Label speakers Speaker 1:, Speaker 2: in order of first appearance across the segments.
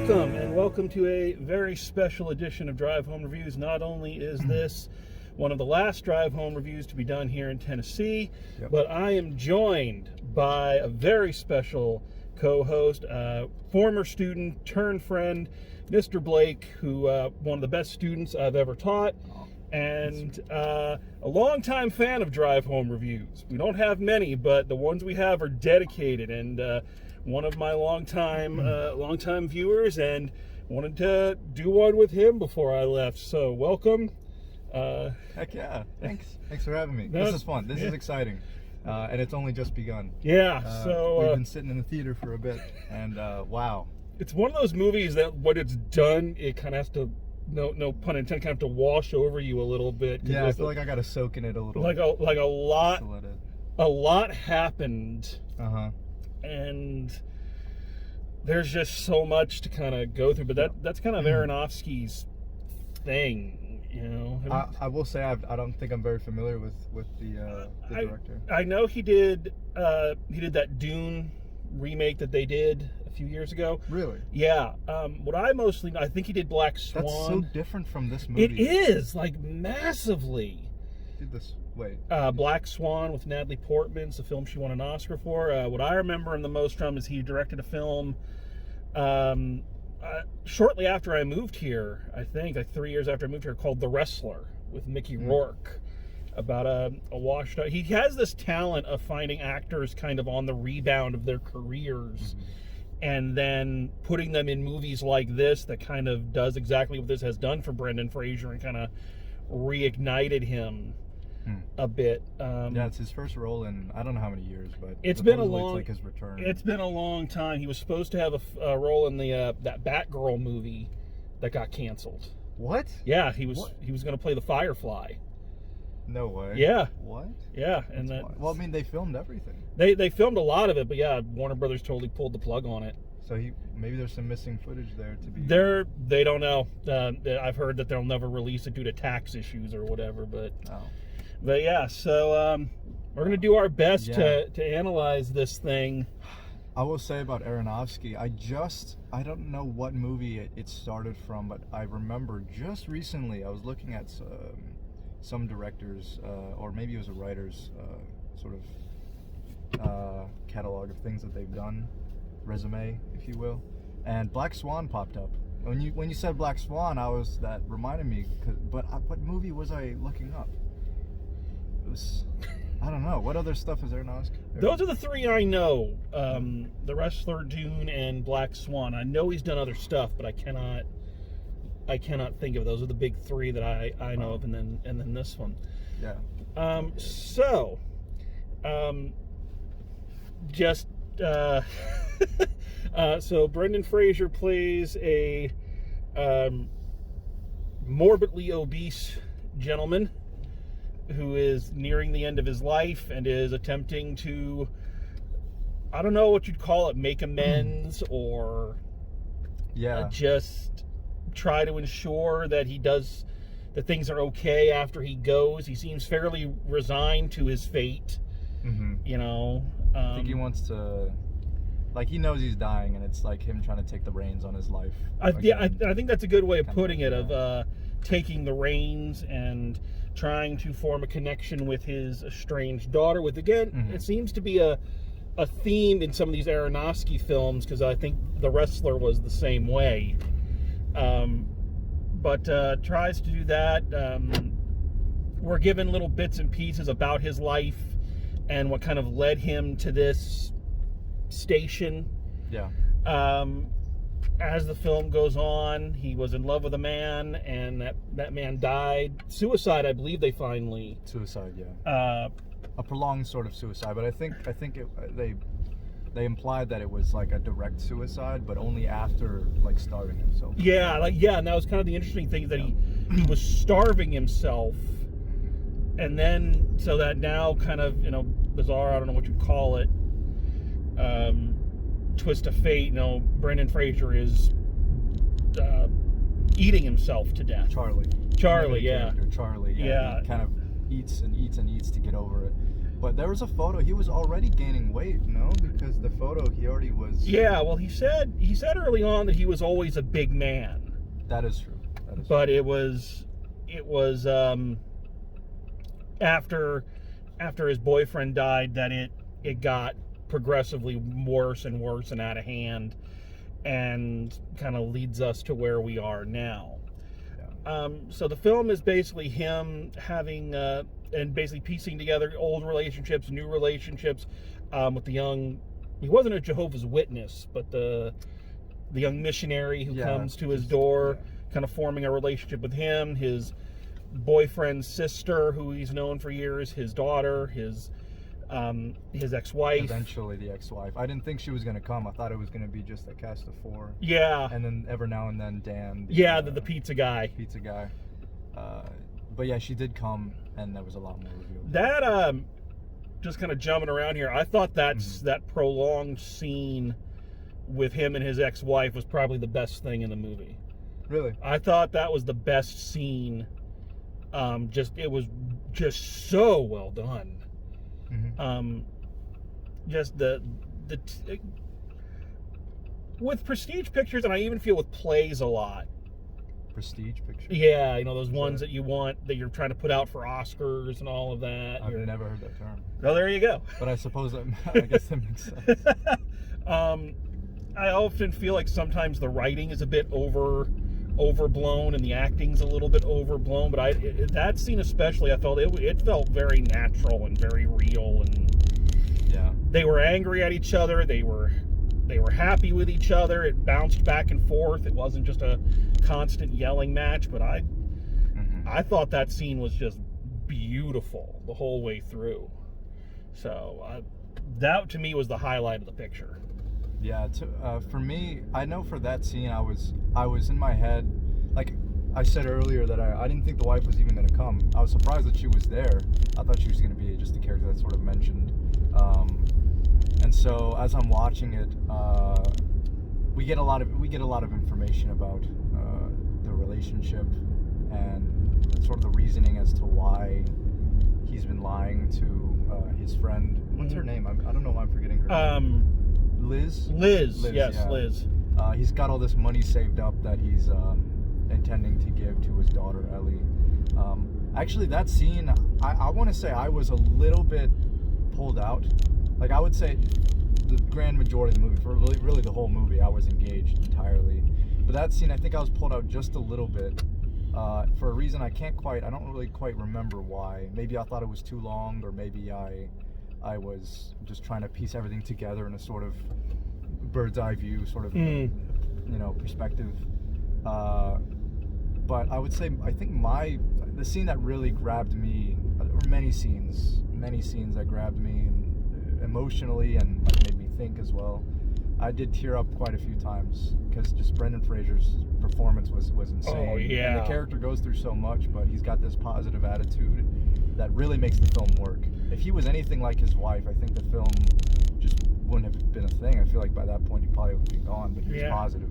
Speaker 1: Welcome to a very special edition of Drive Home Reviews. Not only is this one of the last Drive Home Reviews to be done here in Tennessee, but I am joined by a very special co-host, former student turned friend, Mr. Blake, who one of the best students I've ever taught, and a longtime fan of Drive Home Reviews. We don't have many, but the ones we have are dedicated, and one of my longtime viewers, and wanted to do one with him before I left. So welcome.
Speaker 2: Heck yeah! Thanks for having me. This is fun. This is exciting, and it's only just begun.
Speaker 1: Yeah.
Speaker 2: We've been sitting in the theater for a bit, and wow,
Speaker 1: it's one of those movies that when it's done, it kind of has to, no pun intended, kind of have to wash over you a little bit.
Speaker 2: Yeah, I feel like I got to soak in it a little.
Speaker 1: Like a lot happened. And there's just so much to kind of go through, but that's kind of Aronofsky's thing, you know.
Speaker 2: I will say I don't think I'm very familiar with the director.
Speaker 1: I know he did that Dune remake that they did a few years ago.
Speaker 2: Really?
Speaker 1: Yeah. What I mostly know, I think he did Black Swan.
Speaker 2: That's so different from this movie.
Speaker 1: It is, like, massively.
Speaker 2: Did this? Wait.
Speaker 1: Black Swan with Natalie Portman. It's the film she won an Oscar for. What I remember him the most from is he directed a film shortly after I moved here, I think, like 3 years after I moved here, called The Wrestler with Mickey Rourke, about a washed out. He has this talent of finding actors kind of on the rebound of their careers and then putting them in movies like this that kind of does exactly what this has done for Brendan Fraser and kind of reignited him a bit.
Speaker 2: Yeah, it's his first role in I don't know how many years, but
Speaker 1: it's been a
Speaker 2: like his return.
Speaker 1: It's been a long time. He was supposed to have a role in the that Batgirl movie that got canceled.
Speaker 2: What?
Speaker 1: Yeah, he was going to play the Firefly.
Speaker 2: No way.
Speaker 1: Yeah.
Speaker 2: What?
Speaker 1: Yeah, and then
Speaker 2: well, I mean, they filmed everything.
Speaker 1: They filmed a lot of it, but yeah, Warner Brothers totally pulled the plug on it.
Speaker 2: So maybe there's some missing footage there to be.
Speaker 1: They don't know. I've heard that they'll never release it due to tax issues or whatever, but.
Speaker 2: Oh.
Speaker 1: But yeah, so we're going to do our best to analyze this thing.
Speaker 2: I will say about Aronofsky, I don't know what movie it started from, but I remember just recently I was looking at some directors, or maybe it was a writer's sort of catalog of things that they've done, resume, if you will, and Black Swan popped up. When you said Black Swan, that reminded me, but what movie was I looking up? It was, I don't know. What other stuff is Aronofsky?
Speaker 1: Those are the three I know. The Wrestler, Dune, and Black Swan. I know he's done other stuff, but I cannot think of. Those are the big three that I know of, and then this one.
Speaker 2: Yeah.
Speaker 1: So Brendan Fraser plays a morbidly obese gentleman who is nearing the end of his life and is attempting to, I don't know what you'd call it, make amends or just try to ensure that that things are okay after he goes. He seems fairly resigned to his fate. You know,
Speaker 2: I think he wants to, like, he knows he's dying, and it's like him trying to take the reins on his life.
Speaker 1: I think that's a good way of putting it, of taking the reins and trying to form a connection with his estranged daughter. With, again, it seems to be a theme in some of these Aronofsky films, because I think The Wrestler was the same way. But tries to do that. We're given little bits and pieces about his life and what kind of led him to this station.
Speaker 2: Yeah.
Speaker 1: As the film goes on, he was in love with a man, and that man died. Suicide, I believe they finally.
Speaker 2: Suicide, yeah. A prolonged sort of suicide, but I think they implied that it was like a direct suicide, but only after like starving himself.
Speaker 1: Yeah, and that was kind of the interesting thing, that he was starving himself, and then so that now kind of, bizarre, I don't know what you'd call it, twist of fate, Brendan Fraser is eating himself to death.
Speaker 2: Charlie,
Speaker 1: yeah.
Speaker 2: Charlie, yeah. He kind of eats and eats and eats to get over it. But there was a photo. He was already gaining weight, no? Because the photo, he already was.
Speaker 1: Yeah, well, he said early on that he was always a big man.
Speaker 2: That is true.
Speaker 1: But it was after his boyfriend died that it got progressively worse and worse and out of hand, and kind of leads us to where we are now. Yeah. So the film is basically him having and basically piecing together old relationships, new relationships, with the young. He wasn't a Jehovah's Witness, but the young missionary who comes to his door, kind of forming a relationship with him, his boyfriend's sister, who he's known for years, his daughter, his ex-wife.
Speaker 2: Eventually the ex-wife. I didn't think she was going to come. I thought it was going to be just a cast of 4.
Speaker 1: Yeah.
Speaker 2: And then every now and then Dan.
Speaker 1: The pizza guy.
Speaker 2: Pizza guy. But yeah, she did come, and there was a lot more revealed.
Speaker 1: That, just kind of jumping around here, I thought that prolonged scene with him and his ex-wife was probably the best thing in the movie.
Speaker 2: Really?
Speaker 1: I thought that was the best scene. It was just so well done. Just with prestige pictures, and I even feel with plays a lot.
Speaker 2: Prestige pictures?
Speaker 1: Yeah, those ones that you want, that you're trying to put out for Oscars and all of that.
Speaker 2: I've never heard that term.
Speaker 1: Oh, there you go.
Speaker 2: But I suppose I guess that makes sense.
Speaker 1: I often feel like sometimes the writing is a bit overblown and the acting's a little bit overblown, but that scene especially, I felt it felt very natural and very real, and they were angry at each other, they were happy with each other, it bounced back and forth, it wasn't just a constant yelling match, but I thought that scene was just beautiful the whole way through. So that to me was the highlight of the picture.
Speaker 2: Yeah, for me, I know for that scene, I was in my head, like I said earlier, that I didn't think the wife was even going to come. I was surprised that she was there. I thought she was going to be just a character that's sort of mentioned. And so as I'm watching it, we get a lot of information about the relationship and sort of the reasoning as to why he's been lying to his friend. What's her name? I don't know why I'm forgetting her name. Liz,
Speaker 1: yes, yeah. Liz.
Speaker 2: He's got all this money saved up that he's intending to give to his daughter, Ellie. Actually, that scene, I want to say I was a little bit pulled out. Like, I would say the grand majority of the movie, for really the whole movie, I was engaged entirely. But that scene, I think I was pulled out just a little bit for a reason I don't really quite remember why. Maybe I thought it was too long, or maybe I was just trying to piece everything together in a sort of bird's eye view sort of perspective. But I would say I think the scene that really grabbed me, or many scenes that grabbed me emotionally and made me think as well. I did tear up quite a few times because just Brendan Fraser's performance was insane.
Speaker 1: Oh yeah.
Speaker 2: And the character goes through so much, but he's got this positive attitude that really makes the film work. If he was anything like his wife, I think the film just wouldn't have been a thing. I feel like by that point he probably would be gone, but he was positive,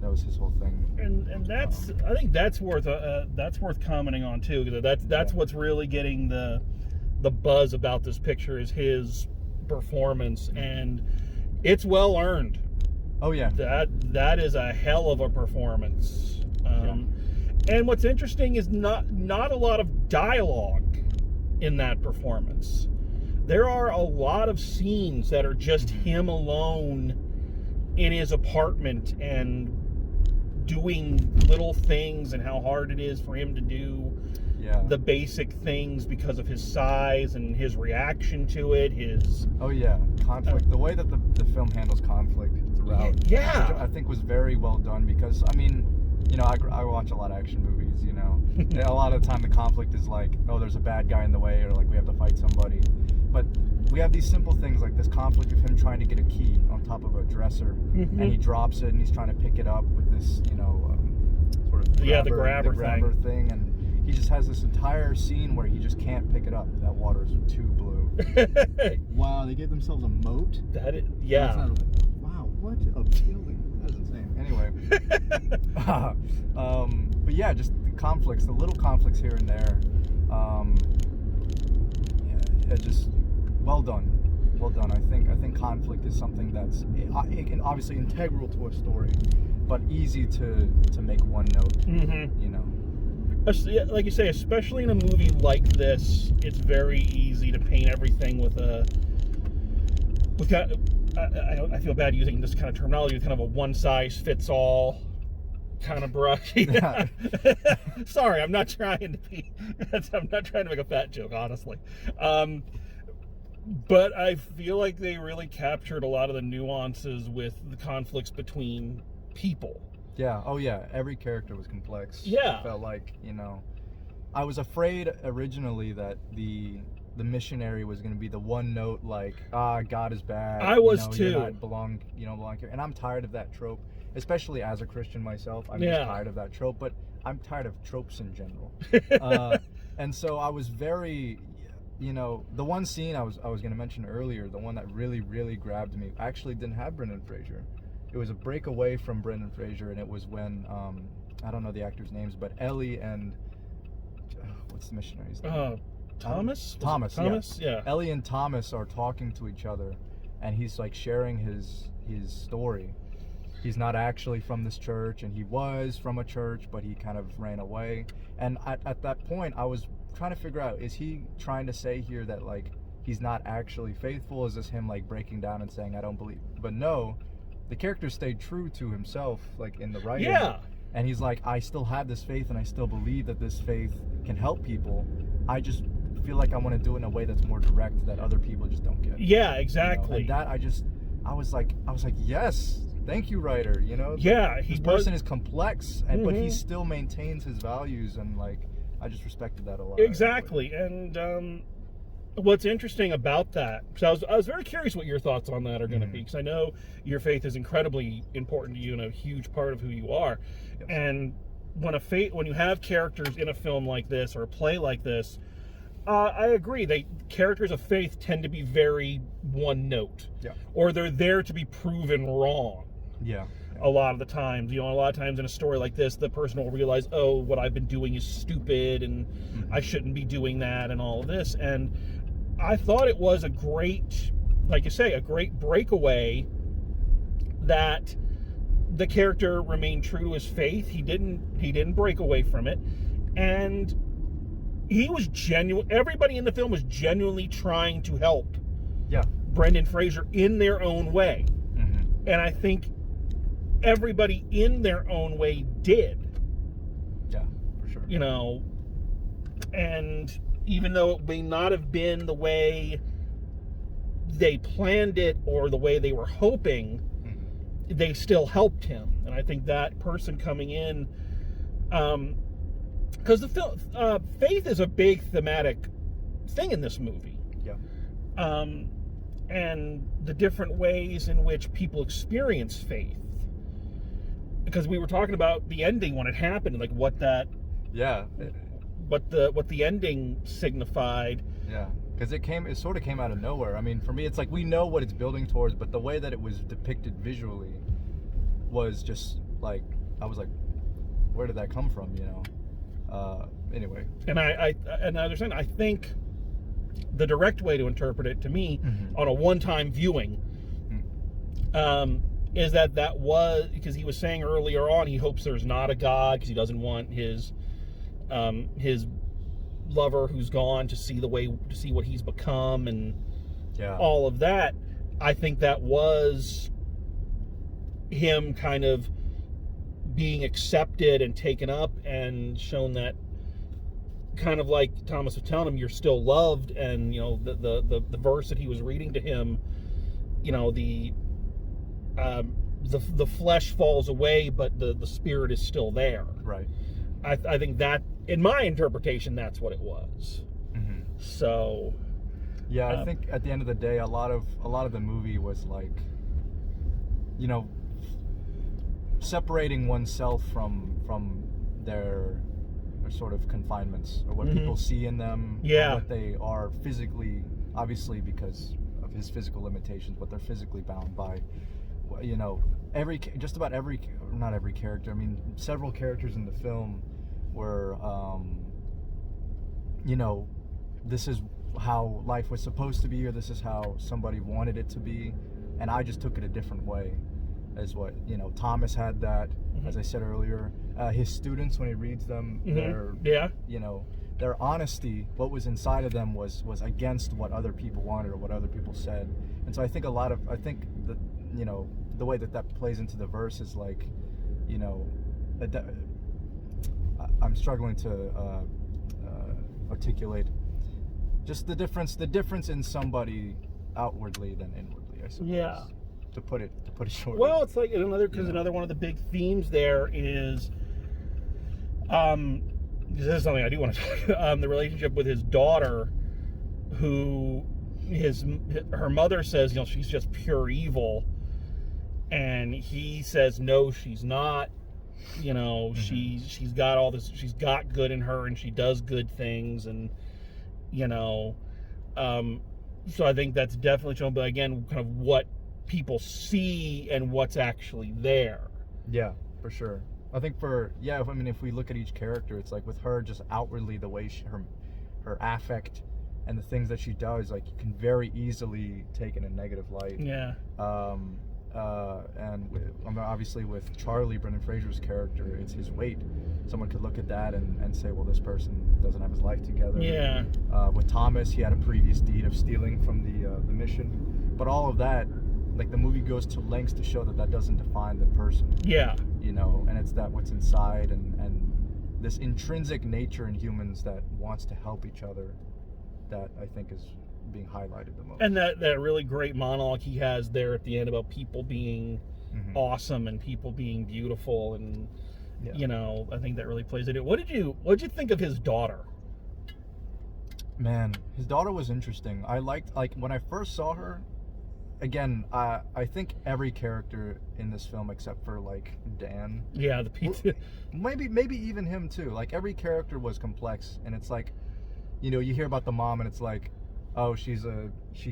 Speaker 2: That was his whole thing.
Speaker 1: And that's I think that's worth commenting on too, because that's what's really getting the buzz about this picture is his performance, and it's well earned.
Speaker 2: Oh yeah.
Speaker 1: That is a hell of a performance. And what's interesting is not a lot of dialogue in that performance. There are a lot of scenes that are just him alone in his apartment and doing little things, and how hard it is for him to do the basic things because of his size and his reaction to it. Conflict. The way that the film handles conflict throughout, I think was very well done, because I watch a lot of action movies, a lot of the time the conflict is like, oh, there's a bad guy in the way, or like we have to fight somebody. But we have these simple things like this conflict of him trying to get a key on top of a dresser, and he drops it and he's trying to pick it up with this, sort of the grabber
Speaker 2: thing, and he just has this entire scene where he just can't pick it up. That water is too blue. Wow, they gave themselves a moat? Wow, what a feeling. That's insane. Anyway. But yeah, just the conflicts, the little conflicts here and there. just well done. Well done. I think conflict is something that's obviously integral to a story, but easy to make one note.
Speaker 1: Mm-hmm.
Speaker 2: You know,
Speaker 1: like you say, especially in a movie like this, it's very easy to paint everything with I feel bad using this kind of terminology, with kind of a one-size-fits-all kind of brush. Sorry, I'm not trying to make a fat joke, honestly. But I feel like they really captured a lot of the nuances with the conflicts between people.
Speaker 2: Yeah. Oh, yeah. Every character was complex.
Speaker 1: Yeah.
Speaker 2: It felt like, I was afraid originally that the missionary was going to be the one note, like, God is bad.
Speaker 1: I was too.
Speaker 2: You don't belong here. And I'm tired of that trope, especially as a Christian myself. I'm just tired of that trope, but I'm tired of tropes in general. And so I was very, the one scene I was going to mention earlier, the one that really, really grabbed me, actually didn't have Brendan Fraser. It was a break away from Brendan Fraser, and it was when, I don't know the actors' names, but Ellie and, what's the missionary's name?
Speaker 1: Thomas, yeah.
Speaker 2: Ellie and Thomas are talking to each other, and he's like sharing his story. He's not actually from this church, and he was from a church, but he kind of ran away. And at that point, I was trying to figure out, is he trying to say here that, like, he's not actually faithful? Is this him, like, breaking down and saying, I don't believe? But no, the character stayed true to himself, like, in the writing.
Speaker 1: Yeah.
Speaker 2: And he's like, I still have this faith, and I still believe that this faith can help people. I just feel like I want to do it in a way that's more direct, that other people just don't get.
Speaker 1: Yeah, exactly.
Speaker 2: And that I was like, yes, thank you, writer.
Speaker 1: Yeah,
Speaker 2: this person is complex, but he still maintains his values, and like, I just respected that a lot.
Speaker 1: Exactly. And what's interesting about that, because I was very curious what your thoughts on that are going to be, because I know your faith is incredibly important to you and a huge part of who you are. Yes. And when you have characters in a film like this or a play like this, I agree. Characters of faith tend to be very one note, or they're there to be proven wrong.
Speaker 2: Yeah.
Speaker 1: A lot of the times, a lot of times in a story like this, the person will realize, oh, what I've been doing is stupid, and I shouldn't be doing that, and all of this. And I thought it was a great, like you say, a great breakaway that the character remained true to his faith. He didn't break away from it, and he was genuine. Everybody in the film was genuinely trying to help Brendan Fraser in their own way. And I think everybody in their own way did.
Speaker 2: Yeah, for sure.
Speaker 1: And even though it may not have been the way they planned it or the way they were hoping, they still helped him. And I think that person coming in, because the film, faith is a big thematic thing in this movie.
Speaker 2: Yeah.
Speaker 1: And the different ways in which people experience faith. Because we were talking about the ending when it happened, like what the ending signified.
Speaker 2: Yeah, because it sort of came out of nowhere. I mean, for me, it's like we know what it's building towards, but the way that it was depicted visually was just like, I was like, where did that come from? Anyway. And
Speaker 1: I understand. I think the direct way to interpret it, to me, on a one-time viewing, is that was because he was saying earlier on he hopes there's not a God, because he doesn't want his lover who's gone to see what he's become, and all of that. I think that was him kind of being accepted and taken up and shown that, kind of like Thomas was telling him, you're still loved. And the verse that he was reading to him, the flesh falls away, but the spirit is still there.
Speaker 2: Right.
Speaker 1: I think that, in my interpretation, that's what it was. So
Speaker 2: I think at the end of the day, a lot of the movie was like, separating oneself from their sort of confinements, or what people see in them, or what they are physically, obviously because of his physical limitations, what they're physically bound by. Just about every, not every character, I mean, several characters in the film were, this is how life was supposed to be, or this is how somebody wanted it to be, and I just took it a different way. As what, you know, Thomas had that, as I said earlier. His students, when he reads them, their, you know, their honesty, what was inside of them was against what other people wanted or what other people said. And so I think that, you know, the way that plays into the verse is like, you know, I'm struggling to articulate just the difference in somebody outwardly than inwardly, I suppose.
Speaker 1: Yeah.
Speaker 2: To put it short.
Speaker 1: Well, it's like another one of the big themes there is, this is something I do want to talk about, the relationship with his daughter, who her mother says, you know, she's just pure evil, and he says no, she's not. You know, she's got all this, she's got good in her, and she does good things, and you know, so I think that's definitely shown. But again, kind of what people see and what's actually there.
Speaker 2: Yeah, for sure. I think if we look at each character, it's like with her, just outwardly the way her affect and the things that she does, like you can very easily take in a negative light.
Speaker 1: Yeah.
Speaker 2: And obviously with Charlie, Brendan Fraser's character, it's his weight. Someone could look at that and say, well, this person doesn't have his life together.
Speaker 1: Yeah.
Speaker 2: With Thomas, he had a previous deed of stealing from the mission, but all of that, like the movie goes to lengths to show that doesn't define the person.
Speaker 1: Yeah.
Speaker 2: You know, and it's that what's inside and this intrinsic nature in humans that wants to help each other, that I think is being highlighted the most.
Speaker 1: And that really great monologue he has there at the end about people being awesome and people being beautiful, and you know, I think that really plays it. What did you think of his daughter?
Speaker 2: Man, his daughter was interesting. I liked, like, when I first saw her, again, I think every character in this film except for like Dan,
Speaker 1: the pizza,
Speaker 2: maybe even him too, like every character was complex, and it's like, you know, you hear about the mom and it's like, oh, she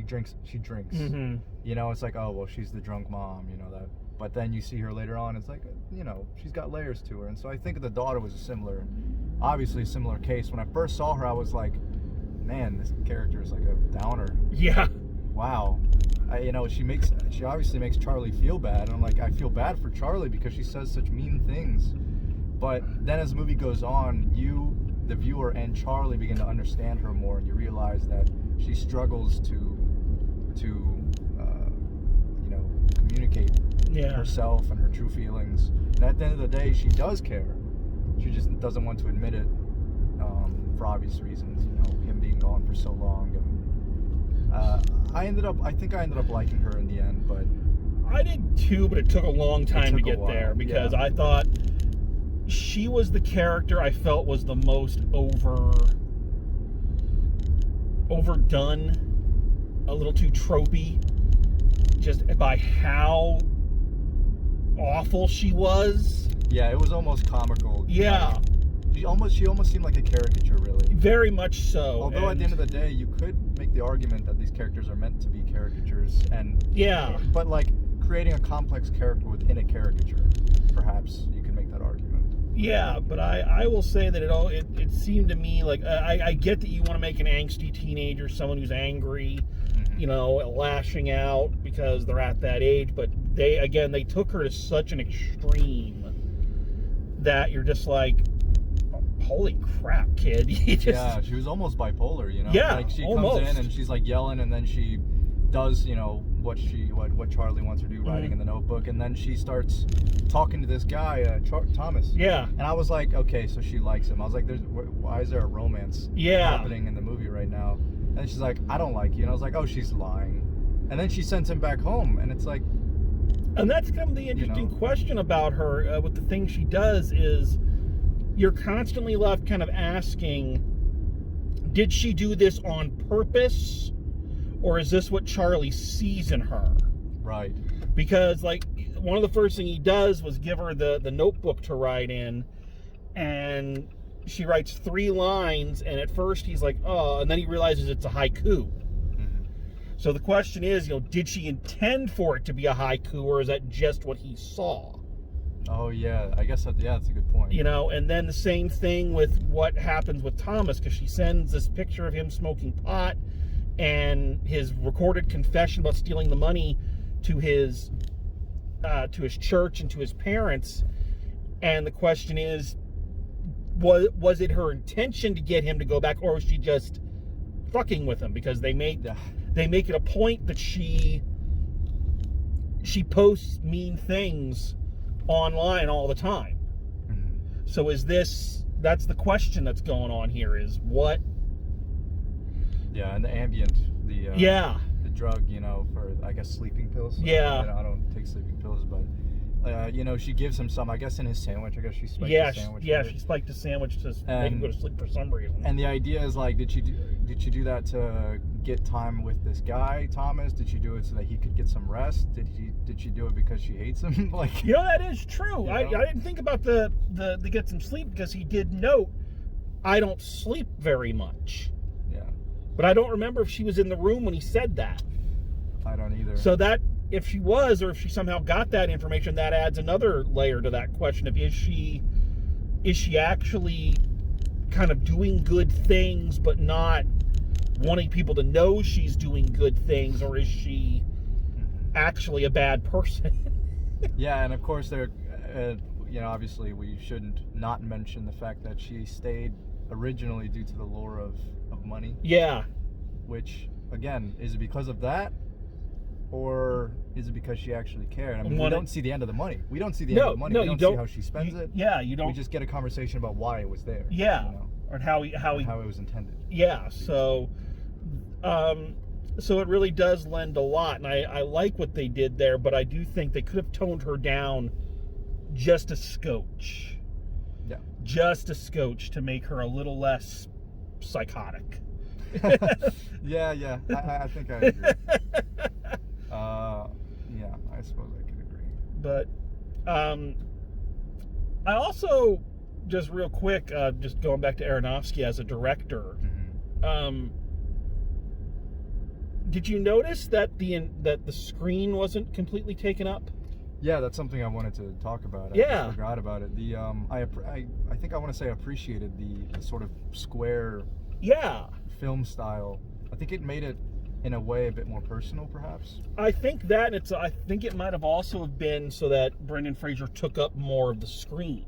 Speaker 2: drinks, you know, it's like, oh well, she's the drunk mom, you know that. But then you see her later on, it's like, you know, she's got layers to her. And so I think the daughter was obviously a similar case. When I first saw her, I was like, man, this character is like a downer.
Speaker 1: Yeah.
Speaker 2: Wow. You know, she obviously makes Charlie feel bad, and I'm like, I feel bad for Charlie because she says such mean things. But then as the movie goes on, you, the viewer, and Charlie begin to understand her more, and you realize that she struggles to you know, communicate herself and her true feelings. And at the end of the day, she does care. She just doesn't want to admit it, for obvious reasons. You know, him being gone for so long. And I think I ended up liking her in the end, but
Speaker 1: I did too, but it took a long time to get there because I thought she was the character I felt was the most overdone, a little too tropey, just by how awful she was.
Speaker 2: Yeah, it was almost comical.
Speaker 1: Yeah.
Speaker 2: Like, she almost seemed like a caricature, really.
Speaker 1: Very much so.
Speaker 2: Although at the end of the day, you could make the argument that these characters are meant to be caricatures, and but like creating a complex character within a caricature, perhaps you can make that argument.
Speaker 1: Yeah, but I will say that it seemed to me like I get that you want to make an angsty teenager, someone who's angry, you know, lashing out because they're at that age, but they took her to such an extreme that you're just like, holy crap, kid.
Speaker 2: Yeah, she was almost bipolar, you know?
Speaker 1: Yeah,
Speaker 2: like she
Speaker 1: almost.
Speaker 2: comes in and she's like yelling, and then she does, you know, what Charlie wants her to do, writing in the notebook, and then she starts talking to this guy, Thomas.
Speaker 1: Yeah.
Speaker 2: And I was like, okay, so she likes him. I was like, why is there a romance happening in the movie right now? And she's like, I don't like you. And I was like, oh, she's lying. And then she sends him back home, and it's like...
Speaker 1: And that's kind of the interesting question about her, with the thing she does is, you're constantly left kind of asking, did she do this on purpose, or is this what Charlie sees in her?
Speaker 2: Right.
Speaker 1: Because, like, one of the first things he does was give her the notebook to write in, and she writes 3 lines, and at first he's like, oh, and then he realizes it's a haiku. So the question is, you know, did she intend for it to be a haiku, or is that just what he saw?
Speaker 2: Oh, yeah. I guess that's a good point.
Speaker 1: You know, and then the same thing with what happens with Thomas, because she sends this picture of him smoking pot and his recorded confession about stealing the money to his church and to his parents. And the question is, was it her intention to get him to go back, or was she just fucking with him? Because they make it a point that she posts mean things online all the time.
Speaker 2: Mm-hmm.
Speaker 1: So that's the question that's going on here, is what?
Speaker 2: Yeah, and the ambient, the drug, for, I guess, sleeping pills.
Speaker 1: Yeah.
Speaker 2: I don't take sleeping pills, but she gives him some, I guess, in his sandwich. I guess she spiked his sandwich.
Speaker 1: She spiked a sandwich to make him go to sleep for some reason.
Speaker 2: And the idea is, like, did she do that to get time with this guy, Thomas? Did she do it so that he could get some rest? Did she do it because she hates him? Like,
Speaker 1: that is true. I didn't think about the get some sleep, because he did note, I don't sleep very much.
Speaker 2: Yeah.
Speaker 1: But I don't remember if she was in the room when he said that.
Speaker 2: I don't either.
Speaker 1: So that, if she was, or if she somehow got that information, that adds another layer to that question of, is she actually kind of doing good things but not wanting people to know she's doing good things, or is she actually a bad person?
Speaker 2: Yeah, and of course there, obviously we shouldn't not mention the fact that she stayed originally due to the lure of money.
Speaker 1: Yeah.
Speaker 2: Which, again, is it because of that? Or is it because she actually cared? I mean, we don't see the end of the money. We don't see the end of the money. We don't see how she spends it.
Speaker 1: Yeah, you don't.
Speaker 2: We just get a conversation about why it was there.
Speaker 1: Yeah, or how it
Speaker 2: was intended.
Speaker 1: Yeah, so it really does lend a lot, and I like what they did there, but I do think they could have toned her down just a scotch.
Speaker 2: Yeah. Just
Speaker 1: a scotch to make her a little less psychotic.
Speaker 2: Yeah. I think I agree. Yeah, I suppose I could agree.
Speaker 1: But I also, just real quick, just going back to Aronofsky as a director, did you notice that the screen wasn't completely taken up?
Speaker 2: Yeah, that's something I wanted to talk about. I just forgot about it. I think I want to say I appreciated the sort of square film style. I think it made it, in a way, a bit more personal, perhaps.
Speaker 1: I think that, and I think it might have also been so that Brendan Fraser took up more of the screen,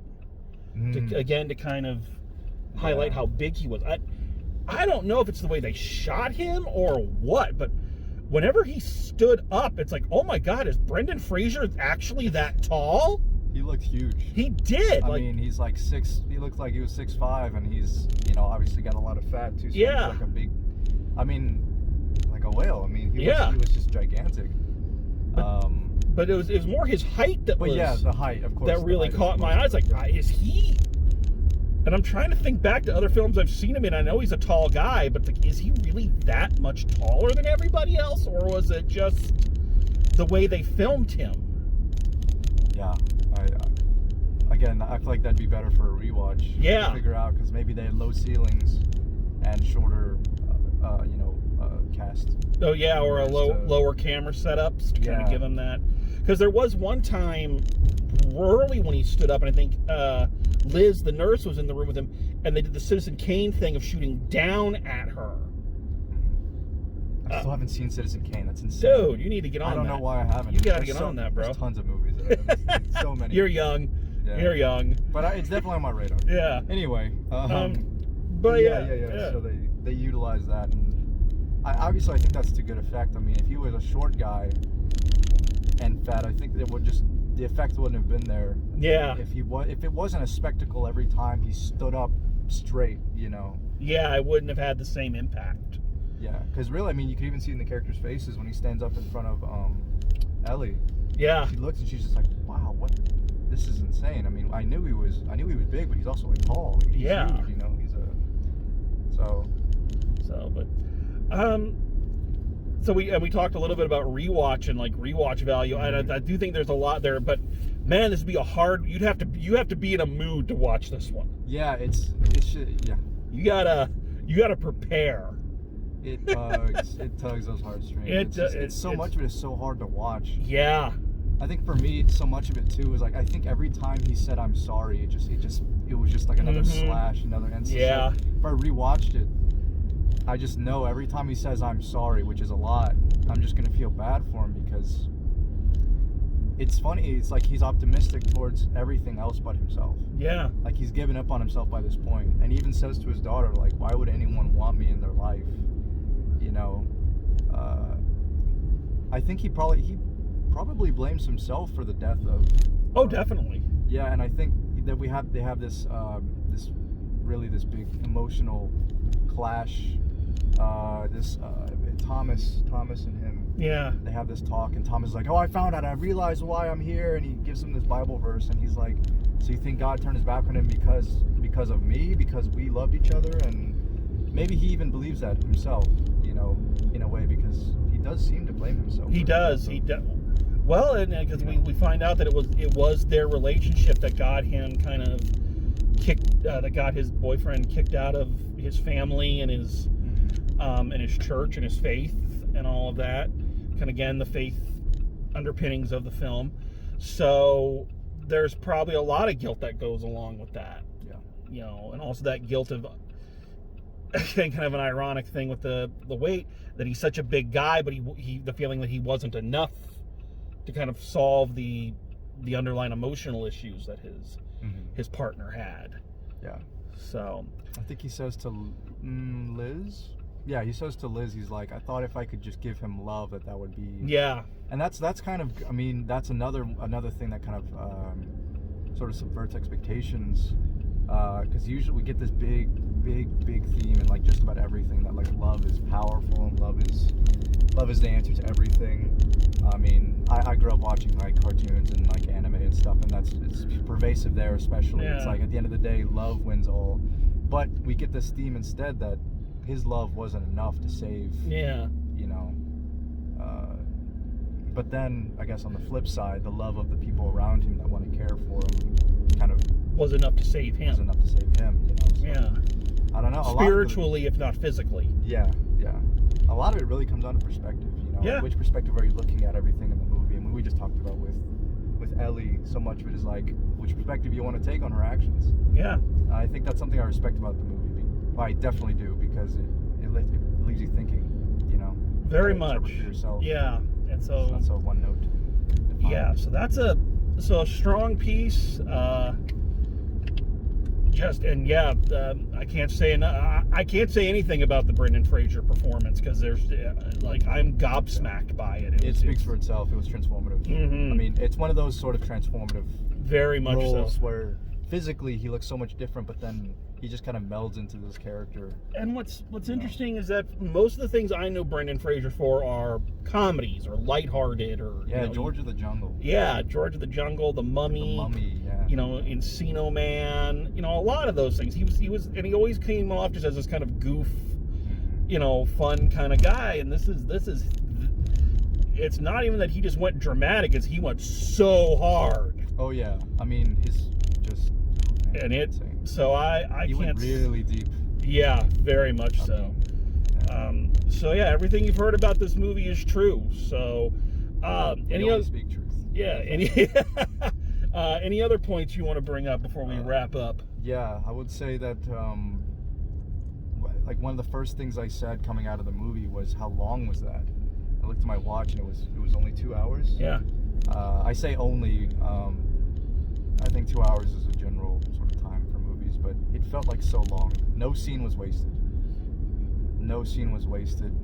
Speaker 1: to kind of highlight how big he was. I don't know if it's the way they shot him or what, but whenever he stood up, it's like, oh my God, is Brendan Fraser actually that tall?
Speaker 2: He looked huge.
Speaker 1: He did.
Speaker 2: I mean, he's like he looked like he was 6'5", and he's, obviously got a lot of fat too, so he's like a big, like a whale. I mean, he was just gigantic.
Speaker 1: But it was more his height that was...
Speaker 2: But yeah, the height, of course.
Speaker 1: That really caught my eyes. Like, is he... And I'm trying to think back to other films I've seen him in. I know he's a tall guy, but is he really that much taller than everybody else? Or was it just the way they filmed him?
Speaker 2: Yeah. Again, I feel like that'd be better for a rewatch.
Speaker 1: Yeah.
Speaker 2: To figure out, because maybe they had low ceilings and shorter, cast.
Speaker 1: Oh yeah, or a lower camera setups to kind of give him that. Because there was one time early when he stood up, and I think Liz, the nurse, was in the room with him, and they did the Citizen Kane thing of shooting down at her.
Speaker 2: I still haven't seen Citizen Kane. That's insane.
Speaker 1: Dude, you need to get on that.
Speaker 2: I don't know why I haven't.
Speaker 1: You gotta get on that, bro.
Speaker 2: There's tons of movies that I haven't seen. So many.
Speaker 1: You're young.
Speaker 2: Yeah.
Speaker 1: You're young.
Speaker 2: But it's definitely on my radar.
Speaker 1: Yeah.
Speaker 2: Anyway.
Speaker 1: But yeah.
Speaker 2: So they utilize that, and obviously I think that's to good effect. I mean, if he was a short guy and fat, I think the effect wouldn't have been there.
Speaker 1: Yeah.
Speaker 2: If it wasn't a spectacle every time he stood up straight,
Speaker 1: Yeah, I wouldn't have had the same impact.
Speaker 2: Yeah, because really, I mean, you can even see in the characters' faces when he stands up in front of Ellie.
Speaker 1: Yeah.
Speaker 2: She looks and she's just like, "Wow, what? This is insane." I mean, I knew he was big, but he's also like tall. Like, he's huge, he's
Speaker 1: So we talked a little bit about rewatch and like rewatch value. I do think there's a lot there, but man, this would be you have to be in a mood to watch this one.
Speaker 2: Yeah, it's yeah.
Speaker 1: You gotta prepare.
Speaker 2: It tugs those heartstrings. It's so much of it is so hard to watch.
Speaker 1: Yeah.
Speaker 2: I think for me, so much of it too is like, I think every time he said "I'm sorry," it was just like another slash, another. And
Speaker 1: yeah.
Speaker 2: Like, if I rewatched it, I just know every time he says I'm sorry, which is a lot, I'm just gonna feel bad for him, because it's funny. It's like he's optimistic towards everything else but himself.
Speaker 1: Yeah.
Speaker 2: Like he's given up on himself by this point, and he even says to his daughter, like, why would anyone want me in their life? You know, I think he probably blames himself for the death of.
Speaker 1: Oh, definitely.
Speaker 2: Yeah, and I think that they have this this big emotional clash. Thomas and him.
Speaker 1: Yeah.
Speaker 2: They have this talk, and Thomas is like, "Oh, I found out. I realized why I'm here." And he gives him this Bible verse, and he's like, "So you think God turned his back on him because of me? Because we loved each other?" And maybe he even believes that himself, you know, in a way, because he does seem to blame himself.
Speaker 1: He does. He does. Well, and because we find out that it was their relationship that got him kind of that got his boyfriend kicked out of his family and his church and his faith and all of that. And again, the faith underpinnings of the film. So there's probably a lot of guilt that goes along with that.
Speaker 2: Yeah.
Speaker 1: You know, and also that guilt of kind of an ironic thing with the weight, that he's such a big guy, but he the feeling that he wasn't enough to kind of solve the underlying emotional issues that his partner had.
Speaker 2: Yeah.
Speaker 1: So
Speaker 2: I think he says to Liz. Yeah, he says to Liz, he's like, I thought if I could just give him love, that would be.
Speaker 1: Yeah.
Speaker 2: And that's kind of, I mean, that's another thing that kind of sort of subverts expectations, because usually we get this big theme in like just about everything, that like love is powerful and love is the answer to everything. I mean, I grew up watching like cartoons and like anime and stuff, and it's pervasive there, especially.
Speaker 1: Yeah.
Speaker 2: It's like at the end of the day, love wins all. But we get this theme instead that his love wasn't enough to save.
Speaker 1: Yeah.
Speaker 2: You know. But then I guess on the flip side, the love of the people around him that want to care for him kind of
Speaker 1: was enough to save him.
Speaker 2: Was enough to save him. You know. So,
Speaker 1: yeah.
Speaker 2: I don't know.
Speaker 1: Spiritually, if not physically.
Speaker 2: Yeah. Yeah. A lot of it really comes down to perspective, you know.
Speaker 1: Yeah.
Speaker 2: Like which perspective are you looking at everything in the movie? And we just talked about with Ellie, so much of it is like which perspective you want to take on her actions.
Speaker 1: Yeah.
Speaker 2: I think that's something I respect about the movie. I definitely do, because it leaves you thinking, you know.
Speaker 1: Very much.
Speaker 2: For yourself.
Speaker 1: Yeah. And so
Speaker 2: that's a one note.
Speaker 1: Yeah. So that's a strong piece. I can't say anything about the Brendan Fraser performance, because there's I'm gobsmacked by it.
Speaker 2: It speaks for itself. It was transformative.
Speaker 1: Mm-hmm.
Speaker 2: I mean, it's one of those sort of transformative
Speaker 1: very much
Speaker 2: roles
Speaker 1: so,
Speaker 2: where physically he looks so much different, but then he just kind of melds into this character.
Speaker 1: And what's interesting is that most of the things I know Brendan Fraser for are comedies or lighthearted or
Speaker 2: George of the Jungle.
Speaker 1: Yeah, George of the Jungle, The Mummy.
Speaker 2: The Mummy, yeah.
Speaker 1: You know, Encino Man. You know, a lot of those things. He was, and he always came off just as this kind of goof, you know, fun kind of guy. And this is. It's not even that he just went dramatic; it's he went so hard.
Speaker 2: Oh yeah, I mean
Speaker 1: and it. Insane. So I
Speaker 2: he
Speaker 1: can't.
Speaker 2: Went really deep.
Speaker 1: Yeah, very much so. So yeah, everything you've heard about this movie is true. So, any other
Speaker 2: speak truth?
Speaker 1: Yeah. Any other points you want to bring up before we wrap up?
Speaker 2: Yeah, I would say that like one of the first things I said coming out of the movie was, how long was that? I looked at my watch and it was only 2 hours.
Speaker 1: Yeah.
Speaker 2: I say only. I think 2 hours is a general sort of time for movies, but it felt like so long. No scene was wasted.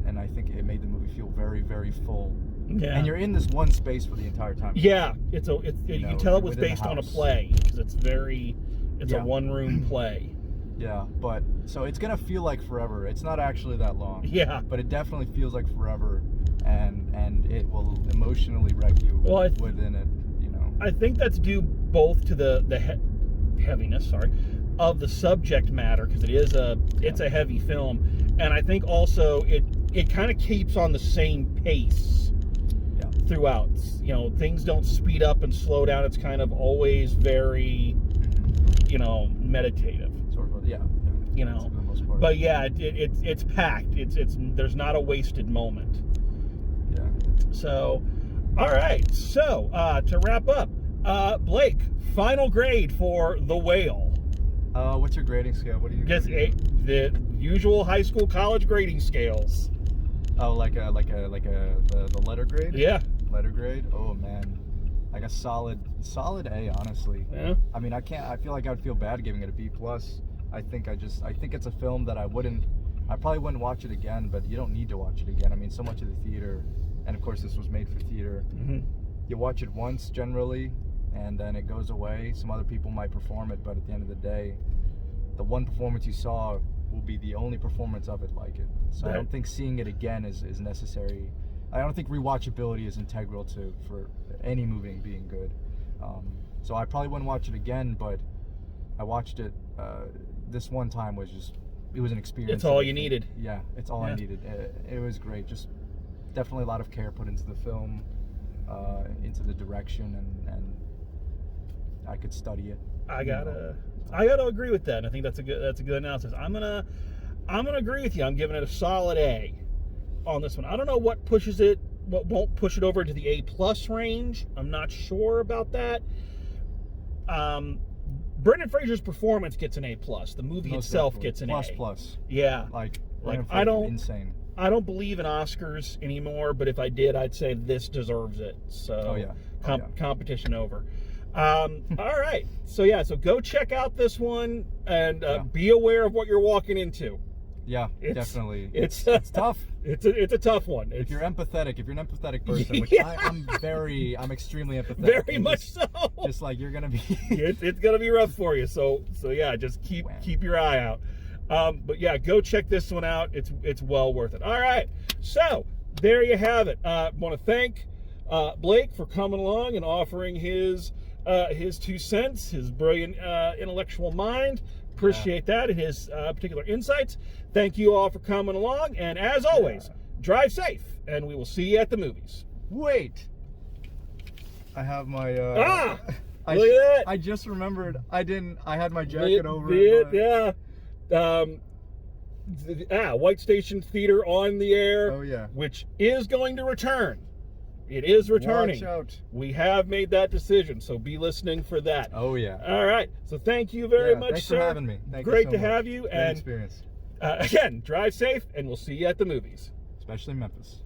Speaker 2: And I think it made the movie feel very, very full.
Speaker 1: Yeah.
Speaker 2: And you're in this one space for the entire time.
Speaker 1: Yeah, you can tell it was based on a play, because it's a one-room play.
Speaker 2: Yeah, but so it's gonna feel like forever. It's not actually that long.
Speaker 1: Yeah.
Speaker 2: But it definitely feels like forever, and it will emotionally wreck you within it. You know.
Speaker 1: I think that's due both to the heaviness, of the subject matter, because it's a heavy film, and I think also it kind of keeps on the same pace throughout. You know, things don't speed up and slow down. It's kind of always very, you know, meditative.
Speaker 2: Sort of, yeah.
Speaker 1: You know,
Speaker 2: for the most part.
Speaker 1: But yeah, it's packed. It's there's not a wasted moment.
Speaker 2: Yeah.
Speaker 1: So, all right. So to wrap up, Blake, final grade for The Whale.
Speaker 2: What's your grading scale? What do you?
Speaker 1: Just usual high school, college grading scales.
Speaker 2: Oh, the letter grade?
Speaker 1: Yeah.
Speaker 2: Letter grade? Oh man. Like a solid A, honestly.
Speaker 1: Yeah.
Speaker 2: I mean, I feel like I would feel bad giving it a B+. I think it's a film that I probably wouldn't watch it again, but you don't need to watch it again. I mean, so much of the theater, and of course this was made for theater.
Speaker 1: Mm-hmm.
Speaker 2: You watch it once generally, and then it goes away. Some other people might perform it, but at the end of the day, the one performance you saw will be the only performance of it like it. So I don't think seeing it again is necessary. I don't think rewatchability is integral for any movie being good. So I probably wouldn't watch it again, but I watched it this one time. It was an experience.
Speaker 1: It's all you needed.
Speaker 2: Yeah, it's all I needed. It was great. Just definitely a lot of care put into the film, into the direction, and I could study it.
Speaker 1: I gotta agree with that. And I think that's a good analysis. I'm gonna agree with you. I'm giving it a solid A on this one. I don't know what won't push it over into the A+ range. I'm not sure about that. Brendan Fraser's performance gets an A+. The movie itself gets an A.
Speaker 2: Plus.
Speaker 1: Yeah.
Speaker 2: Like insane.
Speaker 1: I don't believe in Oscars anymore, but if I did, I'd say this deserves it. So competition over. All right. So go check out this one and be aware of what you're walking into.
Speaker 2: Yeah, definitely.
Speaker 1: It's
Speaker 2: tough.
Speaker 1: It's a tough one.
Speaker 2: If you're an empathetic person, which I'm extremely empathetic.
Speaker 1: Very much so.
Speaker 2: Just like you're gonna be.
Speaker 1: it's gonna be rough for you. So just keep your eye out. But go check this one out. It's well worth it. All right. So there you have it. Want to thank Blake for coming along and offering his 2 cents, his brilliant intellectual mind. Appreciate that and his particular insights. Thank you all for coming along, and as always, drive safe, and we will see you at the movies.
Speaker 2: Wait, I have my
Speaker 1: look at that.
Speaker 2: I just remembered I had my jacket over
Speaker 1: it. White Station Theater on the air.
Speaker 2: Oh yeah,
Speaker 1: which is going to return. It is returning.
Speaker 2: Watch out.
Speaker 1: We have made that decision, so be listening for that.
Speaker 2: Oh yeah.
Speaker 1: All right. So thank you very much,
Speaker 2: thanks
Speaker 1: sir.
Speaker 2: for having me.
Speaker 1: Great to have you.
Speaker 2: Great
Speaker 1: and
Speaker 2: experience.
Speaker 1: Again, drive safe, and we'll see you at the movies.
Speaker 2: Especially in Memphis.